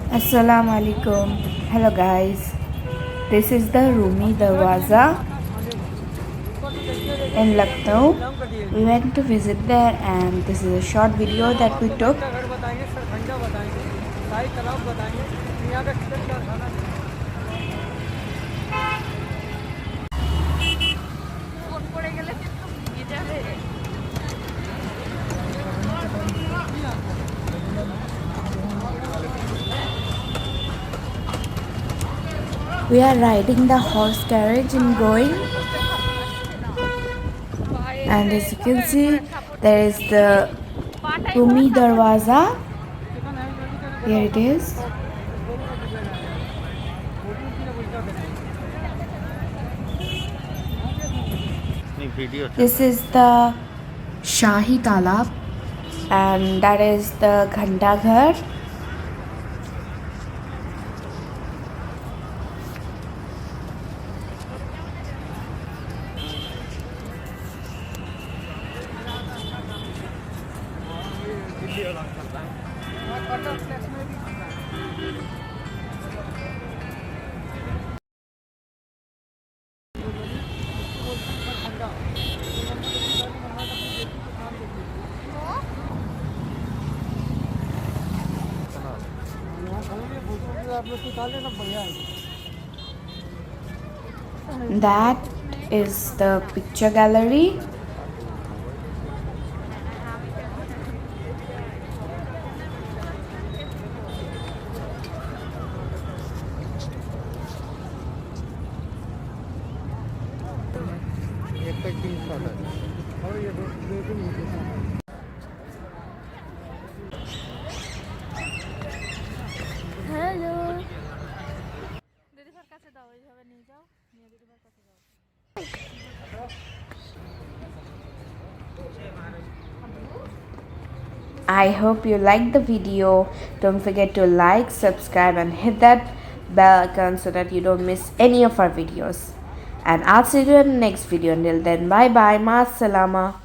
Assalamu alaikum. Hello guys. This is the Rumi Darwaza in Lucknow. We went to visit there and this is a short video that we took. We are riding the horse carriage and going, and as you can see there is the Rumi Darwaza. Here it is. This is the Shahi Talab and that is the Ghanta Ghar. That is the picture gallery. Hello. I hope you liked the video. Don't forget to like, subscribe and hit that bell icon so that you don't miss any of our videos. And I'll see you in the next video. Until then, bye bye. Ma salama.